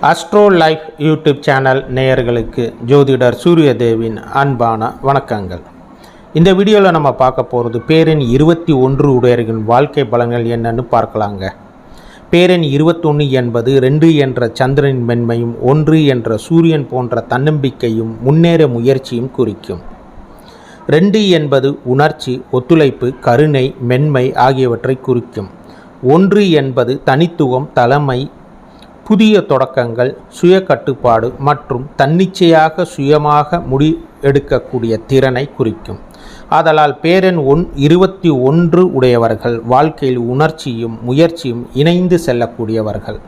Astro life YouTube channel நேயர்களுக்கு ஜோதிடர் சூரியதேவின் அன்பான வணக்கங்கள். இந்த வீடியோவில் நம்ம பார்க்க போகிறது பேரெண் 21 உடையவர்களின் வாழ்க்கை பலன்கள் என்னன்னு பார்க்கலாங்க. பேரெண் 21 என்பது 2 என்ற சந்திரனின் மென்மையும் 1 என்ற சூரியன் போன்ற தன்னம்பிக்கையும் முன்னேற முயற்சியும் குறிக்கும். 2 என்பது உணர்ச்சி, ஒத்துழைப்பு, கருணை, மென்மை ஆகியவற்றை குறிக்கும். 1 என்பது தனித்துவம், தலைமை, புதிய தொடக்கங்கள், சுய கட்டுப்பாடு மற்றும் தன்னிச்சையாக சுயமாக எடுக்கக்கூடிய திறனை குறிக்கும். ஆதலால் பேரெண் 21 உடையவர்கள் வாழ்க்கையில் உணர்ச்சியும் முயற்சியும் இணைந்து செல்லக்கூடியவர்கள்.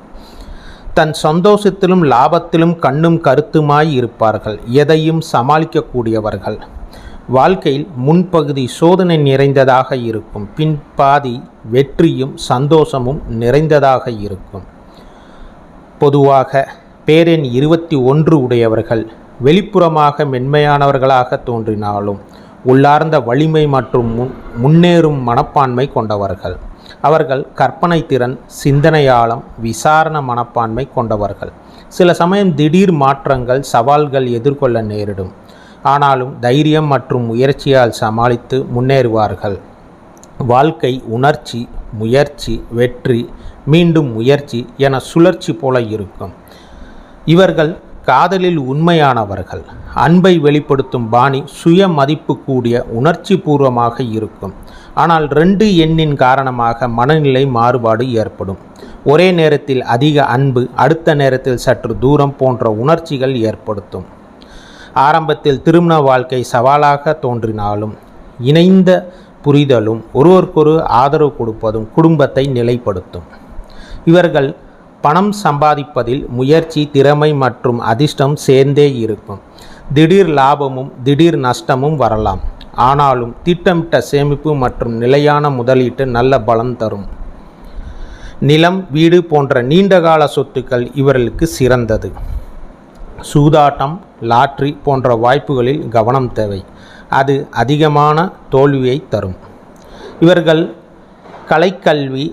தன் சந்தோஷத்திலும் லாபத்திலும் கண்ணும் கருத்துமாய் இருப்பார்கள். எதையும் சமாளிக்கக்கூடியவர்கள். வாழ்க்கையில் முன்பகுதி சோதனை நிறைந்ததாக இருக்கும், பின்பாதி வெற்றியும் சந்தோஷமும் நிறைந்ததாக இருக்கும். பொதுவாக பேரெண் 21 உடையவர்கள் வெளிப்புறமாக மென்மையானவர்களாக தோன்றினாலும் உள்ளார்ந்த வலிமை மற்றும் முன்னேறும் மனப்பான்மை கொண்டவர்கள். அவர்கள் கற்பனை திறன், சிந்தனையாளம், விசாரண மனப்பான்மை கொண்டவர்கள். சில சமயம் திடீர் மாற்றங்கள், சவால்கள் எதிர்கொள்ள நேரிடும். ஆனாலும் தைரியம் மற்றும் முயற்சியால் சமாளித்து முன்னேறுவார்கள். வாழ்க்கை உணர்ச்சி, முயற்சி, வெற்றி, மீண்டும் முயற்சி என சுழற்சி போல இருக்கும். இவர்கள் காதலில் உண்மையானவர்கள். அன்பை வெளிப்படுத்தும் பாணி சுய மதிப்பு கூடிய உணர்ச்சி பூர்வமாக இருக்கும். ஆனால் 2 எண்ணின் காரணமாக மனநிலை மாறுபாடு ஏற்படும். ஒரே நேரத்தில் அதிக அன்பு, அடுத்த நேரத்தில் சற்று தூரம் போன்ற உணர்ச்சிகள் ஏற்படுத்தும். ஆரம்பத்தில் திருமண வாழ்க்கை சவாலாக தோன்றினாலும் இணைந்த புரிதலும் ஒருவருக்கொரு ஆதரவு கொடுப்பதும் குடும்பத்தை நிலைப்படுத்தும். இவர்கள் பணம் சம்பாதிப்பதில் முயற்சி, திறமை மற்றும் அதிர்ஷ்டம் சேர்ந்தே இருக்கும். திடீர் லாபமும் திடீர் நஷ்டமும் வரலாம். ஆனாலும் திட்டமிட்ட சேமிப்பு மற்றும் நிலையான முதலீட்டு நல்ல பலன் தரும். நிலம், வீடு போன்ற நீண்டகால சொத்துக்கள் இவர்களுக்கு சிறந்தது. சூதாட்டம், லாட்ரி போன்ற வாய்ப்புகளில் கவனம் தேவை. அது அதிகமான தோல்வியை தரும். இவர்கள் கலைக்கல்வி,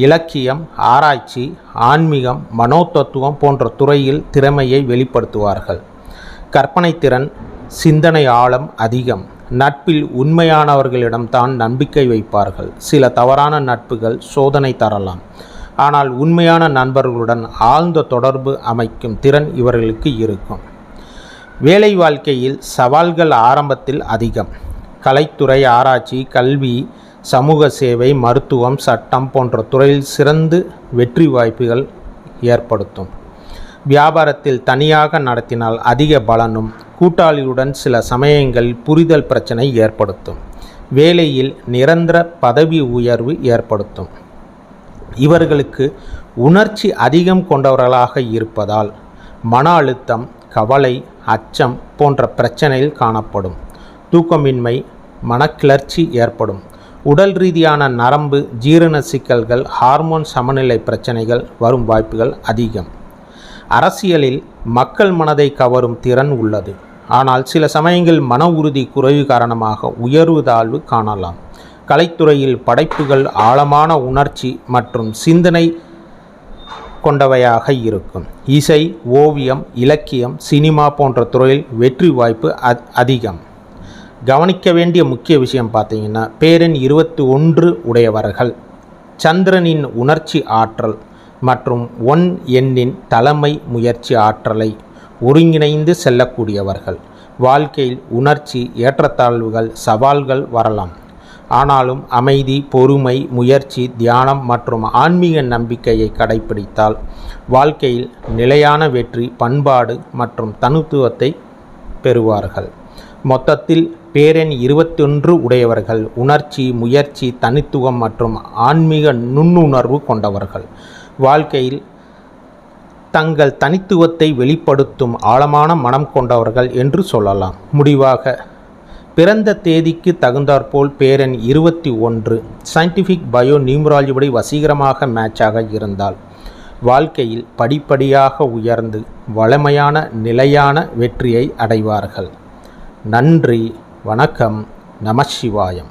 இலக்கியம், ஆராய்ச்சி, ஆன்மீகம், மனோதத்துவம் போன்ற துறையில் திறமையை வெளிப்படுத்துவார்கள். கற்பனை திறன், சிந்தனை ஆழம் அதிகம். நட்பில் உண்மையானவர்களிடம்தான் நம்பிக்கை வைப்பார்கள். சில தவறான நட்புகள் சோதனை தரலாம். ஆனால் உண்மையான நண்பர்களுடன் ஆழ்ந்த தொடர்பு அமைக்கும் திறன் இவர்களுக்கு இருக்கும். வேலை வாழ்க்கையில் சவால்கள் ஆரம்பத்தில் அதிகம். கலைத்துறை, ஆராய்ச்சி, கல்வி, சமூக சேவை, மருத்துவம், சட்டம் போன்ற துறையில் சிறந்து வெற்றி வாய்ப்புகள் ஏற்படுத்தும். வியாபாரத்தில் தனியாக நடத்தினால் அதிக பலனும், கூட்டாளியுடன் சில சமயங்களில் புரிதல் பிரச்சனை ஏற்படுத்தும். வேலையில் நிரந்தர பதவி உயர்வு ஏற்படுத்தும். இவர்களுக்கு உணர்ச்சி அதிகம் கொண்டவர்களாக இருப்பதால் மன அழுத்தம், கவலை, அச்சம் போன்ற பிரச்சனைகள் காணப்படும். தூக்கமின்மை, மனக்கிளர்ச்சி ஏற்படும். உடல் ரீதியான நரம்பு, ஜீரண சிக்கல்கள், ஹார்மோன் சமநிலை பிரச்சனைகள் வரும் வாய்ப்புகள் அதிகம். அரசியலில் மக்கள் மனதை கவரும் திறன் உள்ளது. ஆனால் சில சமயங்களில் மன உறுதி குறைவு காரணமாக உயர்வு தாழ்வு காணலாம். கலைத்துறையில் படைப்புகள் ஆழமான உணர்ச்சி மற்றும் சிந்தனை கொண்டவையாக இருக்கும். இசை, ஓவியம், இலக்கியம், சினிமா போன்ற துறையில் வெற்றி வாய்ப்பு அதிகம். கவனிக்க வேண்டிய முக்கிய விஷயம் பார்த்தீங்கன்னா, பேரெண் 21 உடையவர்கள் சந்திரனின் உணர்ச்சி ஆற்றல் மற்றும் 1 எண்ணின் தலைமை முயற்சி ஆற்றலை ஒருங்கிணைந்து செல்லக்கூடியவர்கள். வாழ்க்கையில் உணர்ச்சி ஏற்றத்தாழ்வுகள், சவால்கள் வரலாம். ஆனாலும் அமைதி, பொறுமை, முயற்சி, தியானம் மற்றும் ஆன்மீக நம்பிக்கையை கடைபிடித்தால் வாழ்க்கையில் நிலையான வெற்றி, பண்பாடு மற்றும் தனித்துவத்தை பெறுவார்கள். மொத்தத்தில் பேரெண் 21 உடையவர்கள் உணர்ச்சி, முயற்சி, தனித்துவம் மற்றும் ஆன்மீக நுண்ணுணர்வு கொண்டவர்கள். வாழ்க்கையில் தங்கள் தனித்துவத்தை வெளிப்படுத்தும் ஆழமான மனம் கொண்டவர்கள் என்று சொல்லலாம். முடிவாக, பிறந்த தேதிக்கு தகுந்தாற்போல் பேரெண் 21 சயின்டிஃபிக் பயோ நியூமராலஜி படி வசீகரமாக மேட்சாக இருந்தால் வாழ்க்கையில் படிப்படியாக உயர்ந்து வளமையான நிலையான வெற்றியை அடைவார்கள். நன்றி, வணக்கம், நமசிவாயம்.